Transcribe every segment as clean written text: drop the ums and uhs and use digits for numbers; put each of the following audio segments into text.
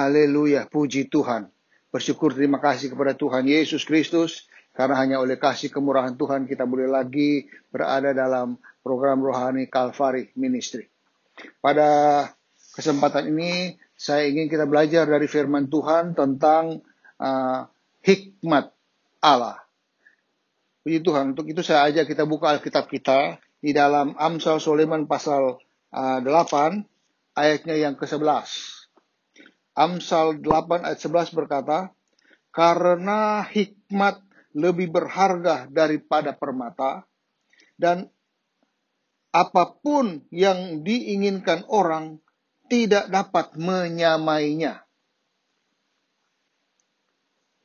Haleluya, puji Tuhan. Bersyukur terima kasih kepada Tuhan Yesus Kristus. Karena hanya oleh kasih kemurahan Tuhan kita boleh lagi berada dalam program rohani Calvary Ministry. Pada kesempatan ini saya ingin kita belajar dari firman Tuhan tentang hikmat Allah. Puji Tuhan, untuk itu saya ajak kita buka Alkitab kita di dalam Amsal Sulaiman pasal 8 ayatnya yang ke-11. Amsal 8 ayat 11 berkata, karena hikmat lebih berharga daripada permata, dan apapun yang diinginkan orang tidak dapat menyamainya.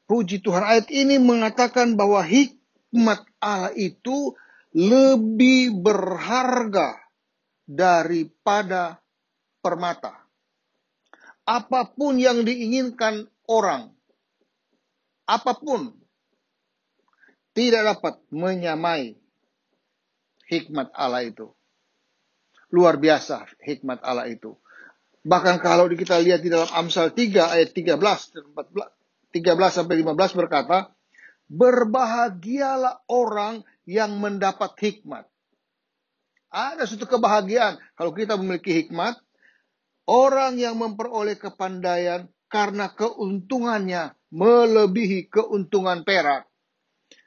Puji Tuhan, ayat ini mengatakan bahwa hikmat Allah itu lebih berharga daripada permata. Apapun yang diinginkan orang, apapun, tidak dapat menyamai hikmat Allah itu. Luar biasa hikmat Allah itu. Bahkan kalau kita lihat di dalam Amsal 3 ayat 13 sampai 15 berkata, berbahagialah orang yang mendapat hikmat. Ada suatu kebahagiaan kalau kita memiliki hikmat. Orang yang memperoleh kepandaian karena keuntungannya melebihi keuntungan perak.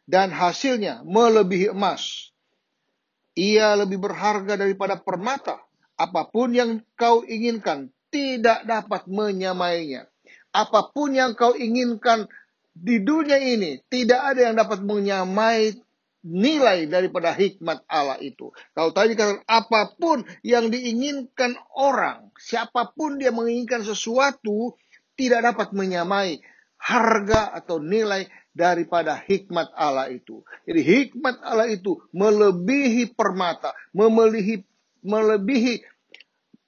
Dan hasilnya melebihi emas. Ia lebih berharga daripada permata. Apapun yang kau inginkan tidak dapat menyamainya. Apapun yang kau inginkan di dunia ini tidak ada yang dapat menyamai nilai daripada hikmat Allah itu. Kalau tadi kata apapun yang diinginkan orang, siapapun dia menginginkan sesuatu tidak dapat menyamai harga atau nilai daripada hikmat Allah itu. Jadi hikmat Allah itu melebihi permata, melebihi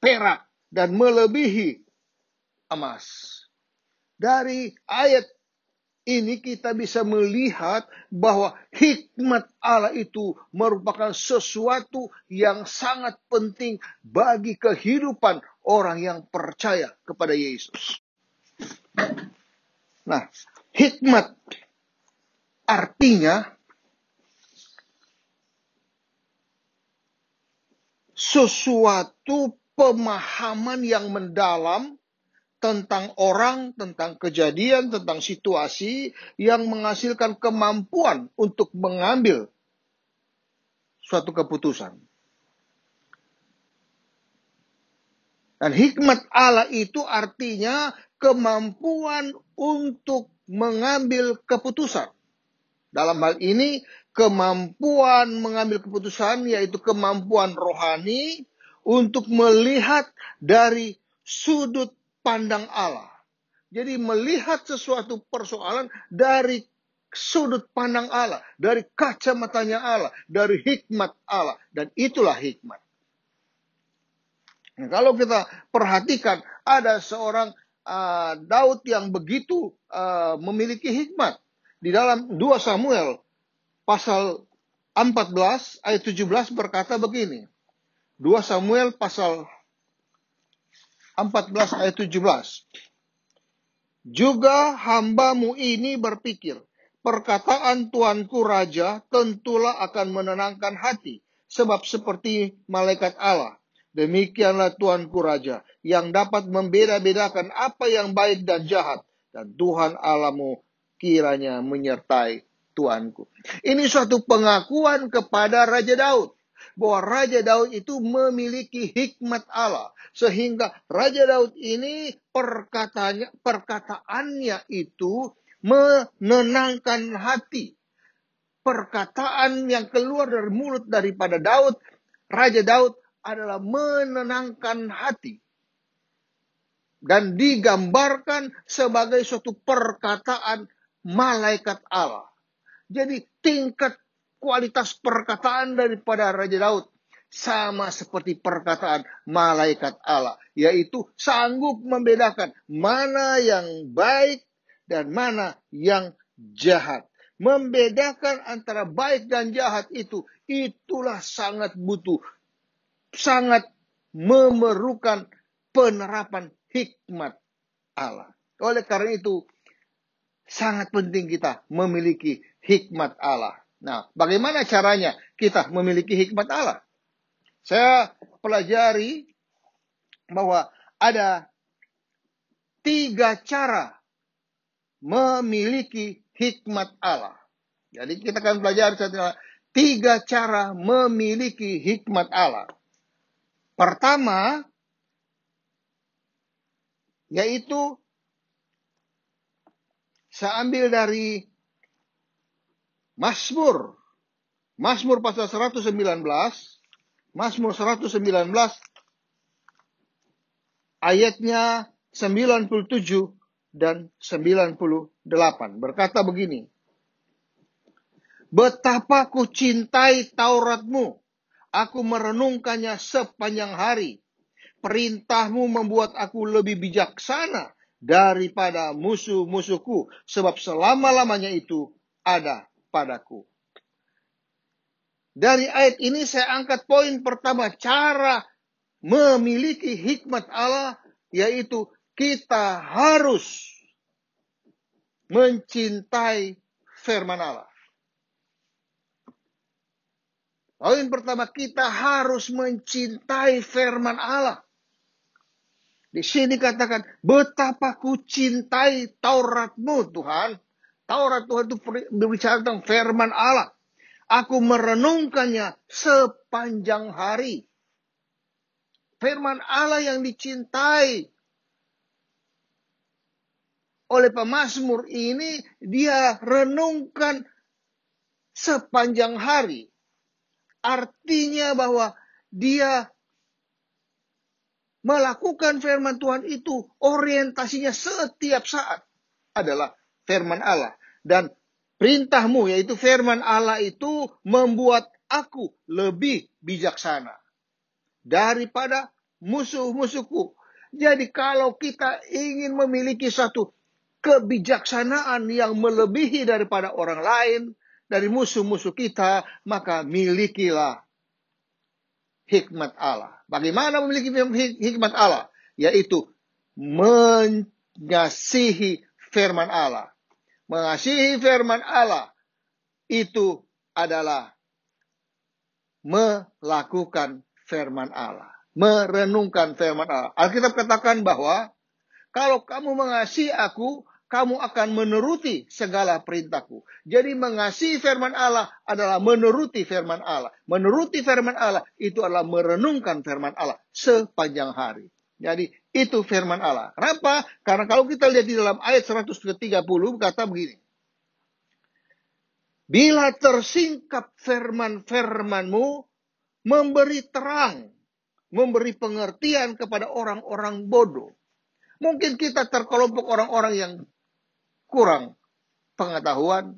perak, dan melebihi emas. Dari ayat ini kita bisa melihat bahwa hikmat Allah itu merupakan sesuatu yang sangat penting bagi kehidupan orang yang percaya kepada Yesus. Nah, hikmat artinya sesuatu pemahaman yang mendalam tentang orang, tentang kejadian, tentang situasi yang menghasilkan kemampuan untuk mengambil suatu keputusan. Dan hikmat Allah itu artinya kemampuan untuk mengambil keputusan. Dalam hal ini, kemampuan mengambil keputusan yaitu kemampuan rohani untuk melihat dari sudut pandang Allah. Jadi melihat sesuatu persoalan dari sudut pandang Allah, dari kacamatanya Allah, dari hikmat Allah. Dan itulah hikmat. Nah, kalau kita perhatikan, ada seorang Daud yang begitu memiliki hikmat. Di dalam 2 Samuel pasal 14 ayat 17 berkata begini. 2 Samuel pasal 14 ayat 17. Juga hambamu ini berpikir, perkataan tuanku raja tentulah akan menenangkan hati, sebab seperti malaikat Allah. Demikianlah tuanku raja, yang dapat membeda-bedakan apa yang baik dan jahat. Dan Tuhan Allahmu kiranya menyertai tuanku. Ini suatu pengakuan kepada Raja Daud. Bahwa Raja Daud itu memiliki hikmat Allah. Sehingga Raja Daud ini perkataannya itu menenangkan hati. Perkataan yang keluar dari mulut daripada Daud, Raja Daud adalah menenangkan hati. Dan digambarkan sebagai suatu perkataan malaikat Allah. Jadi tingkat kualitas perkataan daripada Raja Daud sama seperti perkataan malaikat Allah. Yaitu sanggup membedakan mana yang baik dan mana yang jahat. Membedakan antara baik dan jahat itulah sangat butuh. Sangat memerlukan penerapan hikmat Allah. Oleh karena itu, sangat penting kita memiliki hikmat Allah. Nah, bagaimana caranya kita memiliki hikmat Allah? Saya pelajari bahwa ada 3 cara memiliki hikmat Allah. Jadi kita akan belajar 3 cara memiliki hikmat Allah. Pertama, yaitu saya ambil dari Mazmur pasal 119, Mazmur 119 ayatnya 97 dan 98. Berkata begini, betapa ku cintai Tauratmu, aku merenungkannya sepanjang hari. Perintahmu membuat aku lebih bijaksana daripada musuh-musuhku, sebab selama-lamanya itu ada padaku. Dari ayat ini saya angkat poin pertama, cara memiliki hikmat Allah, yaitu kita harus mencintai firman Allah. Poin pertama, kita harus mencintai firman Allah. Di sini katakan, betapa ku cintai Tauratmu, Tuhan. Taurat Tuhan itu berbicara tentang firman Allah. Aku merenungkannya sepanjang hari. Firman Allah yang dicintai oleh pemazmur ini, dia renungkan sepanjang hari. Artinya bahwa dia melakukan firman Tuhan itu, orientasinya setiap saat adalah firman Allah. Dan perintahmu, yaitu firman Allah itu, membuat aku lebih bijaksana daripada musuh-musuhku. Jadi kalau kita ingin memiliki satu kebijaksanaan yang melebihi daripada orang lain, dari musuh-musuh kita, maka milikilah hikmat Allah. Bagaimana memiliki hikmat Allah? Yaitu mengasihi firman Allah. Mengasihi firman Allah itu adalah melakukan firman Allah. Merenungkan firman Allah. Alkitab katakan bahwa kalau kamu mengasihi aku, kamu akan menuruti segala perintahku. Jadi mengasihi firman Allah adalah menuruti firman Allah. Menuruti firman Allah itu adalah merenungkan firman Allah sepanjang hari. Jadi itu firman Allah. Kenapa? Karena kalau kita lihat di dalam ayat 130 kata begini. Bila tersingkap firman-firmanmu, memberi terang, memberi pengertian kepada orang-orang bodoh. Mungkin kita terkelompok orang-orang yang kurang pengetahuan,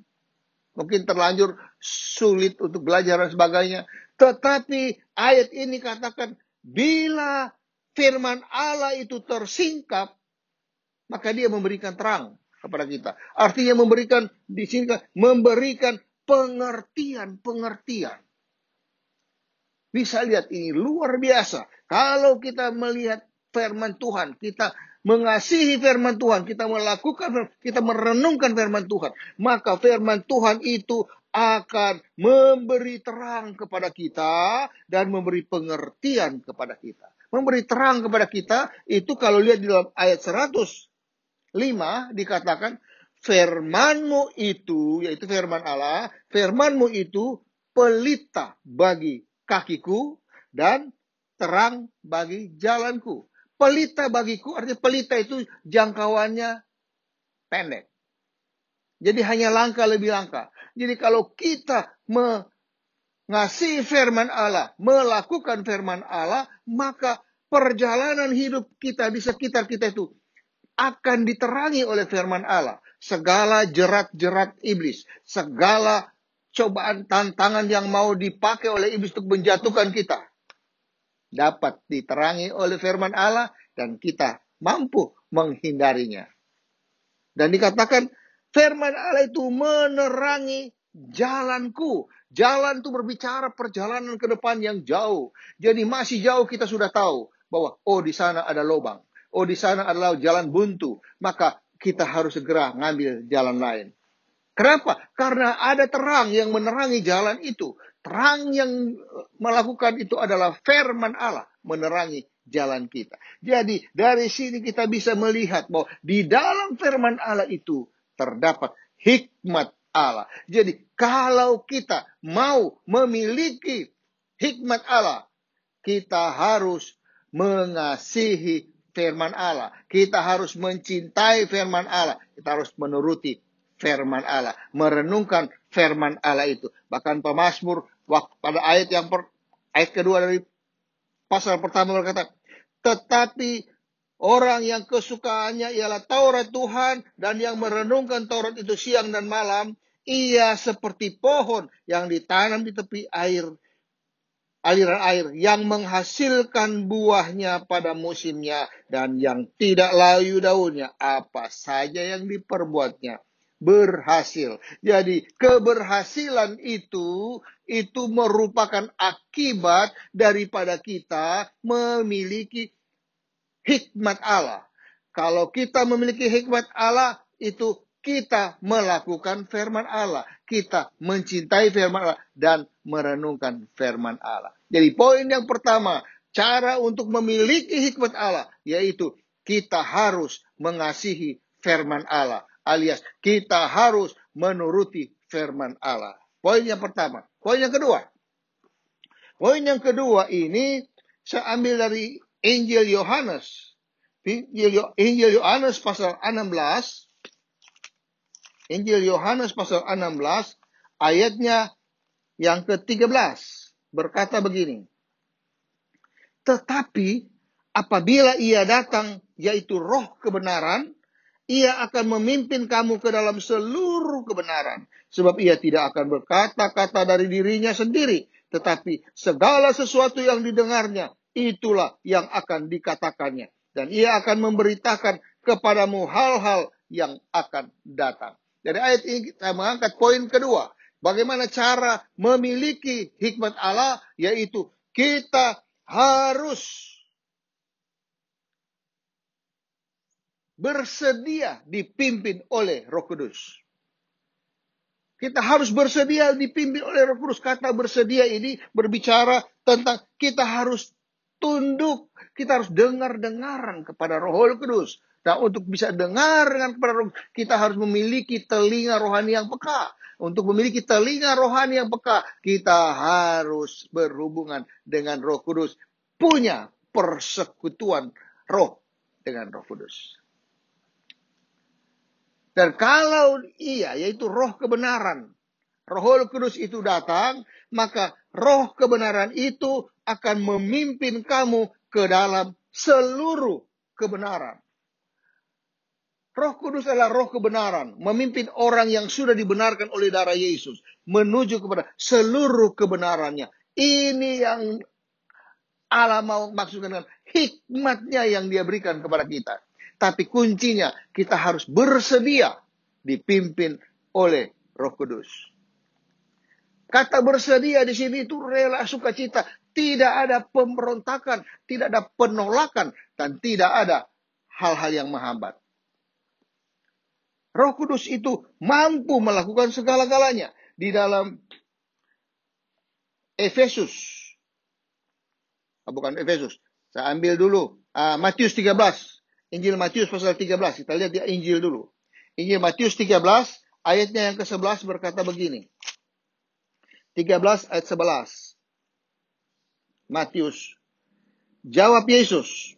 mungkin terlanjur sulit untuk belajar dan sebagainya. Tetapi ayat ini katakan, bila firman Allah itu tersingkap, maka dia memberikan terang kepada kita. Artinya memberikan, di sini memberikan pengertian. Bisa lihat, ini luar biasa. Kalau kita melihat firman Tuhan, kita mengasihi firman Tuhan, kita melakukan, kita merenungkan firman Tuhan, maka firman Tuhan itu akan memberi terang kepada kita dan memberi pengertian kepada kita. Memberi terang kepada kita itu kalau lihat di dalam ayat 105 dikatakan, firman-Mu itu, yaitu firman Allah, firman-Mu itu pelita bagi kakiku dan terang bagi jalanku. Pelita bagiku, artinya pelita itu jangkauannya pendek. Jadi hanya langkah lebih langkah. Jadi kalau kita mengasihi firman Allah, melakukan firman Allah, maka perjalanan hidup kita di sekitar kita itu akan diterangi oleh firman Allah. Segala jerat-jerat iblis, segala cobaan tantangan yang mau dipakai oleh iblis untuk menjatuhkan kita, dapat diterangi oleh firman Allah dan kita mampu menghindarinya. Dan dikatakan firman Allah itu menerangi jalanku. Jalan itu berbicara perjalanan ke depan yang jauh. Jadi masih jauh kita sudah tahu bahwa oh di sana ada lubang. oh di sana adalah jalan buntu, maka kita harus segera ngambil jalan lain. Kenapa? Karena ada terang yang menerangi jalan itu. Terang yang melakukan itu adalah firman Allah menerangi jalan kita. Jadi dari sini kita bisa melihat bahwa di dalam firman Allah itu terdapat hikmat Allah. Jadi kalau kita mau memiliki hikmat Allah, kita harus mengasihi firman Allah. Kita harus mencintai firman Allah. Kita harus menuruti firman Allah. Merenungkan firman Allah itu. Bahkan pemazmur pada ayat kedua dari pasal pertama berkata, tetapi orang yang kesukaannya ialah Taurat Tuhan dan yang merenungkan Taurat itu siang dan malam, ia seperti pohon yang ditanam di tepi aliran air yang menghasilkan buahnya pada musimnya dan yang tidak layu daunnya, apa saja yang diperbuatnya berhasil. Jadi keberhasilan itu merupakan akibat daripada kita memiliki hikmat Allah. Kalau kita memiliki hikmat Allah, itu kita melakukan firman Allah. Kita mencintai firman Allah dan merenungkan firman Allah. Jadi poin yang pertama, cara untuk memiliki hikmat Allah, yaitu kita harus mengasihi firman Allah. Alias kita harus menuruti firman Allah. Poin yang pertama. Poin yang kedua. Poin yang kedua ini saya ambil dari Injil Yohanes. Injil Yohanes pasal 16. Injil Yohanes pasal 16 ayatnya yang ke-13 berkata begini. Tetapi apabila ia datang, yaitu roh kebenaran, ia akan memimpin kamu ke dalam seluruh kebenaran. Sebab ia tidak akan berkata-kata dari dirinya sendiri, tetapi segala sesuatu yang didengarnya, itulah yang akan dikatakannya. Dan ia akan memberitakan kepadamu hal-hal yang akan datang. Dari ayat ini kita mengangkat poin kedua. Bagaimana cara memiliki hikmat Allah, yaitu kita harus bersedia dipimpin oleh Roh Kudus. Kita harus bersedia dipimpin oleh Roh Kudus. Kata bersedia ini berbicara tentang kita harus tunduk, kita harus dengar-dengaran kepada Roh Kudus. Nah, untuk bisa dengar dengan kepada Roh, kita harus memiliki telinga rohani yang peka. Untuk memiliki telinga rohani yang peka, kita harus berhubungan dengan Roh Kudus, punya persekutuan roh dengan Roh Kudus. Dan kalau ia, yaitu roh kebenaran, Roh Kudus itu datang, maka roh kebenaran itu akan memimpin kamu ke dalam seluruh kebenaran. Roh Kudus adalah roh kebenaran, memimpin orang yang sudah dibenarkan oleh darah Yesus, menuju kepada seluruh kebenarannya. Ini yang Allah mau maksudkan dengan hikmatnya yang dia berikan kepada kita. Tapi kuncinya kita harus bersedia dipimpin oleh Roh Kudus. Kata bersedia di sini itu rela, sukacita. Tidak ada pemberontakan, tidak ada penolakan, dan tidak ada hal-hal yang menghambat. Roh Kudus itu mampu melakukan segala-galanya. Di dalam Efesus. Bukan Efesus. Saya ambil dulu Matius 13. Injil Matius pasal 13. Kita lihat di Injil dulu. Injil Matius 13 ayatnya yang ke-11 berkata begini. 13 ayat 11. Matius. Jawab Yesus.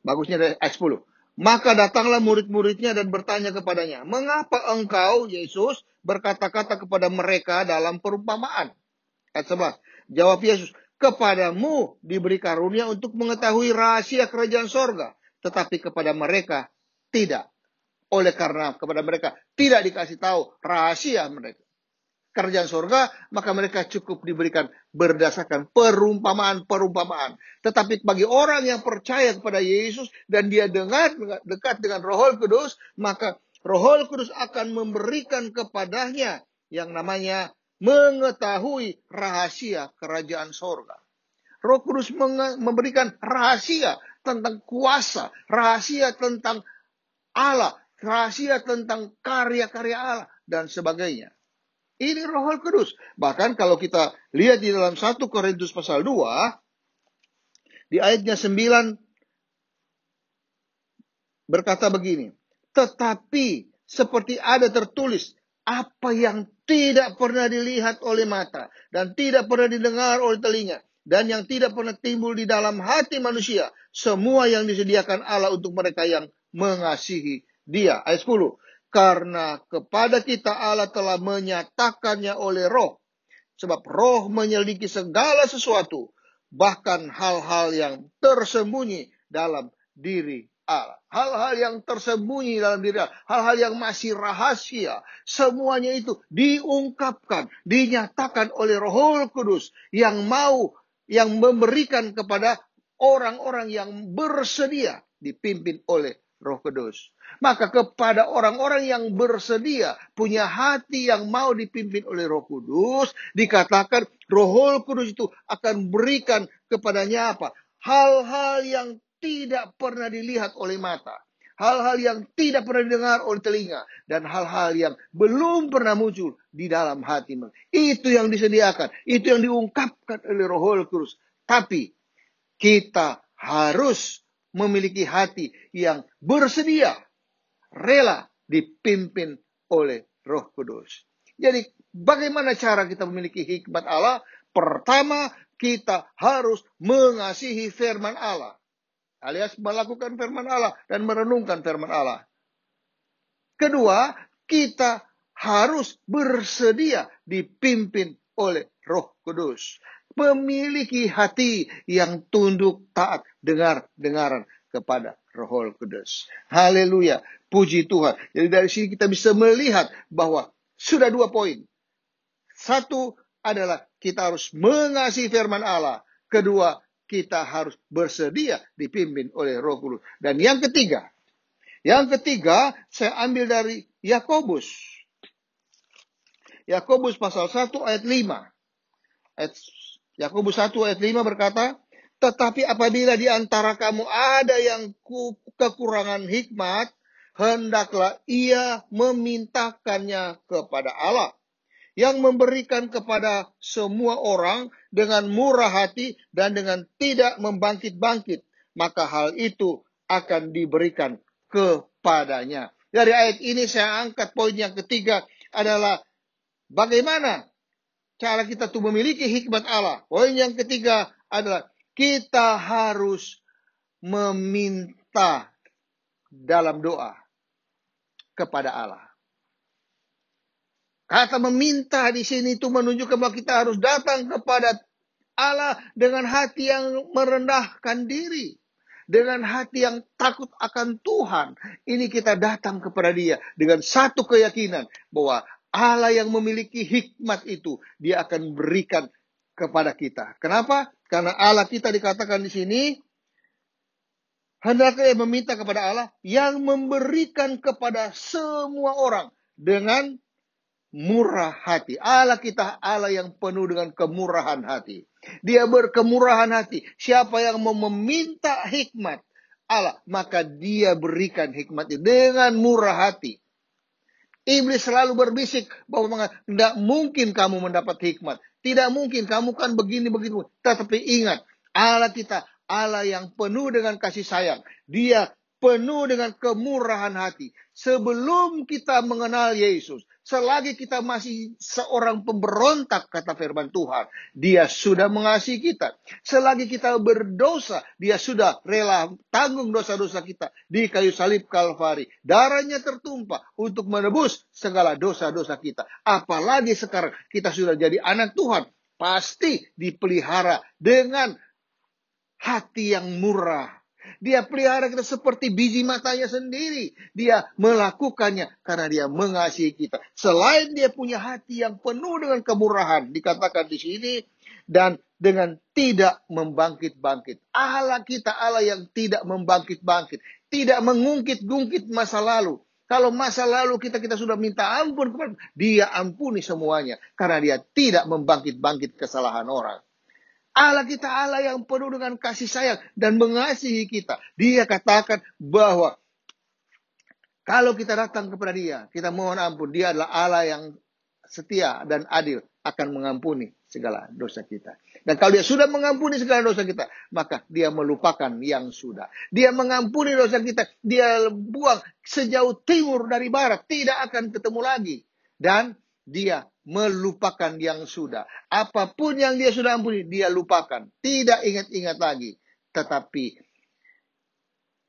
Bagusnya dari ayat 10. Maka datanglah murid-muridnya dan bertanya kepadanya, mengapa engkau, Yesus, berkata-kata kepada mereka dalam perumpamaan? Ayat 11. Jawab Yesus, kepadamu diberi karunia untuk mengetahui rahasia kerajaan sorga, tetapi kepada mereka tidak. Oleh karena kepada mereka tidak dikasih tahu rahasia mereka kerajaan sorga, maka mereka cukup diberikan berdasarkan perumpamaan-perumpamaan. Tetapi bagi orang yang percaya kepada Yesus dan dia dekat dengan Roh Kudus, maka Roh Kudus akan memberikan kepadanya yang namanya mengetahui rahasia kerajaan sorga. Roh Kudus memberikan rahasia tentang kuasa, rahasia tentang Allah, rahasia tentang karya-karya Allah, dan sebagainya. Ini Roh Kudus. Bahkan kalau kita lihat di dalam 1 Korintus pasal 2, di ayatnya 9, berkata begini, tetapi seperti ada tertulis, apa yang tidak pernah dilihat oleh mata, dan tidak pernah didengar oleh telinga, dan yang tidak pernah timbul di dalam hati manusia, semua yang disediakan Allah untuk mereka yang mengasihi Dia. Ayat 10. Karena kepada kita Allah telah menyatakannya oleh Roh. Sebab Roh menyelidiki segala sesuatu, bahkan hal-hal yang tersembunyi dalam diri Allah. Hal-hal yang tersembunyi dalam diri Allah, hal-hal yang masih rahasia, semuanya itu diungkapkan, dinyatakan oleh Roh Kudus yang memberikan kepada orang-orang yang bersedia dipimpin oleh Roh Kudus. Maka kepada orang-orang yang bersedia, punya hati yang mau dipimpin oleh Roh Kudus, dikatakan Roh Kudus itu akan berikan kepadanya apa? Hal-hal yang tidak pernah dilihat oleh mata, hal-hal yang tidak pernah didengar oleh telinga, dan hal-hal yang belum pernah muncul di dalam hati. Itu yang disediakan, itu yang diungkapkan oleh Roh Kudus. Tapi kita harus memiliki hati yang bersedia, rela dipimpin oleh Roh Kudus. Jadi bagaimana cara kita memiliki hikmat Allah? Pertama, kita harus mengasihi firman Allah, alias melakukan firman Allah dan merenungkan firman Allah. Kedua, kita harus bersedia dipimpin oleh Roh Kudus. Memiliki hati yang tunduk, taat, dengar-dengaran kepada Roh Kudus. Haleluya, puji Tuhan. Jadi dari sini kita bisa melihat bahwa sudah 2 poin. Satu adalah kita harus mengasihi firman Allah. Kedua, kita harus bersedia dipimpin oleh Roh Kudus. Dan yang ketiga saya ambil dari Yakobus. Yakobus pasal 1 ayat 5. Yakobus 1 ayat 5 berkata, tetapi apabila di antara kamu ada yang kekurangan hikmat, hendaklah ia memintakannya kepada Allah, yang memberikan kepada semua orang dengan murah hati dan dengan tidak membangkit-bangkit, maka hal itu akan diberikan kepadanya. Dari ayat ini saya angkat poin yang ketiga adalah bagaimana cara kita tuh memiliki hikmat Allah. Poin yang ketiga adalah kita harus meminta dalam doa kepada Allah. Kata meminta di sini itu menunjukkan bahwa kita harus datang kepada Allah dengan hati yang merendahkan diri, dengan hati yang takut akan Tuhan. Ini kita datang kepada Dia dengan satu keyakinan bahwa Allah yang memiliki hikmat itu, Dia akan berikan kepada kita. Kenapa? Karena Allah kita dikatakan di sini, hendaknya meminta kepada Allah yang memberikan kepada semua orang dengan murah hati. Allah kita Allah yang penuh dengan kemurahan hati. Dia berkemurahan hati. Siapa yang mau meminta hikmat Allah, maka Dia berikan hikmat itu dengan murah hati. Iblis selalu berbisik bahwa tidak mungkin kamu mendapat hikmat. Tidak mungkin, kamu kan begini-begitu. Tetapi ingat, Allah kita, Allah yang penuh dengan kasih sayang. Dia penuh dengan kemurahan hati. Sebelum kita mengenal Yesus, selagi kita masih seorang pemberontak, kata firman Tuhan, Dia sudah mengasihi kita. Selagi kita berdosa, Dia sudah rela tanggung dosa-dosa kita di kayu salib Kalvari. Darahnya tertumpah untuk menebus segala dosa-dosa kita. Apalagi sekarang kita sudah jadi anak Tuhan, pasti dipelihara dengan hati yang murah. Dia pelihara kita seperti biji matanya sendiri. Dia melakukannya karena Dia mengasihi kita. Selain Dia punya hati yang penuh dengan kemurahan, dikatakan di sini, dan dengan tidak membangkit-bangkit. Allah kita Allah yang tidak membangkit-bangkit, tidak mengungkit-ungkit masa lalu. Kalau masa lalu kita sudah minta ampun kepada Dia, ampuni semuanya karena Dia tidak membangkit-bangkit kesalahan orang. Allah kita Allah yang penuh dengan kasih sayang dan mengasihi kita. Dia katakan bahwa kalau kita datang kepada Dia, kita mohon ampun, Dia adalah Allah yang setia dan adil, akan mengampuni segala dosa kita. Dan kalau Dia sudah mengampuni segala dosa kita, maka Dia melupakan yang sudah. Dia mengampuni dosa kita, Dia buang sejauh timur dari barat, tidak akan ketemu lagi. Dan Dia melupakan yang sudah. Apapun yang Dia sudah ampuni, Dia lupakan. Tidak ingat-ingat lagi. Tetapi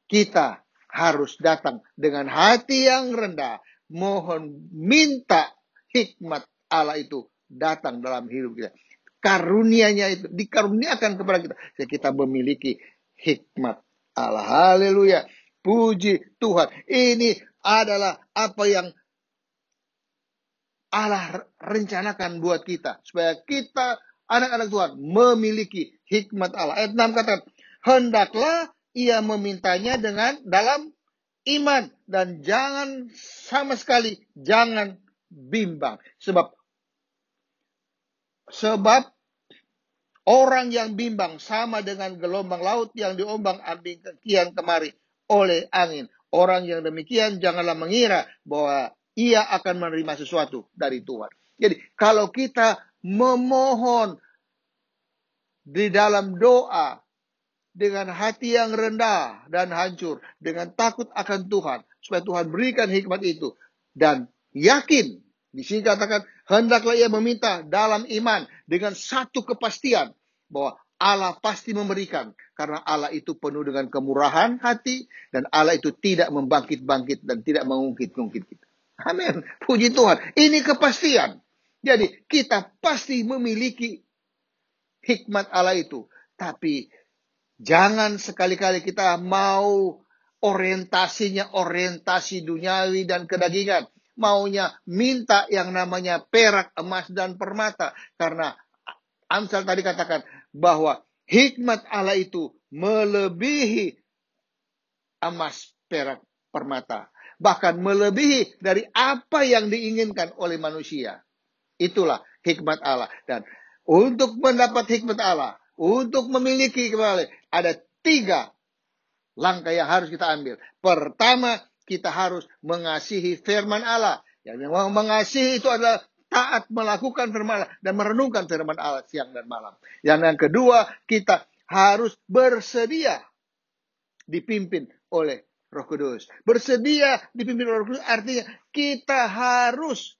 kita harus datang dengan hati yang rendah. Mohon minta hikmat Allah itu datang dalam hidup kita. Karunia-Nya itu dikaruniakan kepada kita. Jadi kita memiliki hikmat Allah. Haleluya. Puji Tuhan. Ini adalah apa yang Allah rencanakan buat kita. Supaya kita, anak-anak Tuhan, memiliki hikmat Allah. Ayat 6 katakan, hendaklah ia memintanya dalam iman. Dan jangan sama sekali, jangan bimbang. Sebab orang yang bimbang sama dengan gelombang laut yang diombang-ambing kian kemari oleh angin. Orang yang demikian janganlah mengira bahwa ia akan menerima sesuatu dari Tuhan. Jadi kalau kita memohon di dalam doa dengan hati yang rendah dan hancur, dengan takut akan Tuhan, supaya Tuhan berikan hikmat itu, dan yakin, di sini katakan, hendaklah ia meminta dalam iman, dengan satu kepastian, bahwa Allah pasti memberikan, karena Allah itu penuh dengan kemurahan hati, dan Allah itu tidak membangkit-bangkit, dan tidak mengungkit-ungkit kita. Amin. Puji Tuhan. Ini kepastian. Jadi kita pasti memiliki hikmat Allah itu. Tapi jangan sekali-kali kita mau orientasinya orientasi duniawi dan kedagingan. Maunya minta yang namanya perak, emas, dan permata. Karena Amsal tadi katakan bahwa hikmat Allah itu melebihi emas, perak, permata. Bahkan melebihi dari apa yang diinginkan oleh manusia. Itulah hikmat Allah. Dan untuk mendapat hikmat Allah, untuk memiliki kembali, ada 3 langkah yang harus kita ambil. Pertama, kita harus mengasihi firman Allah. Yang mengasihi itu adalah taat melakukan firman Allah dan merenungkan firman Allah siang dan malam. Yang kedua, kita harus bersedia dipimpin oleh Roh Kudus. Bersedia dipimpin oleh Roh Kudus artinya kita harus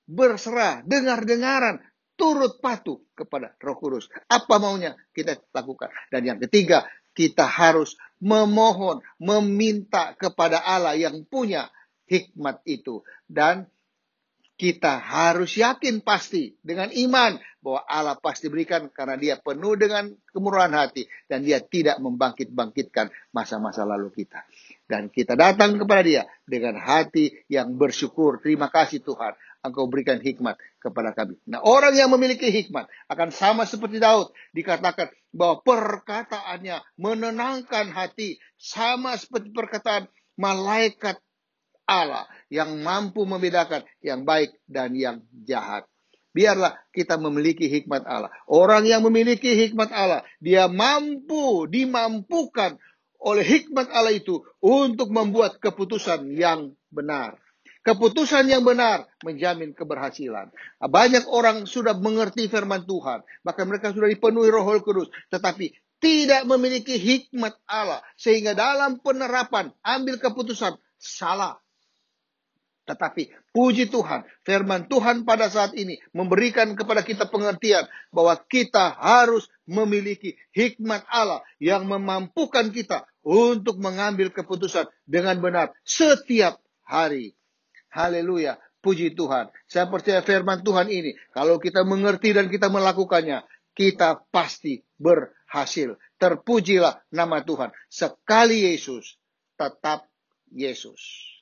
berserah, dengar-dengaran, turut patuh kepada Roh Kudus. Apa maunya kita lakukan. Dan yang ketiga, kita harus memohon, meminta kepada Allah yang punya hikmat itu. Dan kita harus yakin pasti dengan iman bahwa Allah pasti berikan karena Dia penuh dengan kemurahan hati dan Dia tidak membangkit-bangkitkan masa-masa lalu kita. Dan kita datang kepada Dia dengan hati yang bersyukur. Terima kasih Tuhan, Engkau berikan hikmat kepada kami. Nah, orang yang memiliki hikmat akan sama seperti Daud. Dikatakan bahwa perkataannya menenangkan hati, sama seperti perkataan malaikat Allah yang mampu membedakan yang baik dan yang jahat. Biarlah kita memiliki hikmat Allah. Orang yang memiliki hikmat Allah, dia dimampukan oleh hikmat Allah itu untuk membuat keputusan yang benar. Keputusan yang benar menjamin keberhasilan. Banyak orang sudah mengerti firman Tuhan, bahkan mereka sudah dipenuhi Roh Kudus, tetapi tidak memiliki hikmat Allah, sehingga dalam penerapan ambil keputusan salah. Tetapi puji Tuhan, firman Tuhan pada saat ini memberikan kepada kita pengertian bahwa kita harus memiliki hikmat Allah yang memampukan kita untuk mengambil keputusan dengan benar setiap hari. Haleluya, puji Tuhan. Saya percaya firman Tuhan ini, kalau kita mengerti dan kita melakukannya, kita pasti berhasil. Terpujilah nama Tuhan. Sekali Yesus, tetap Yesus.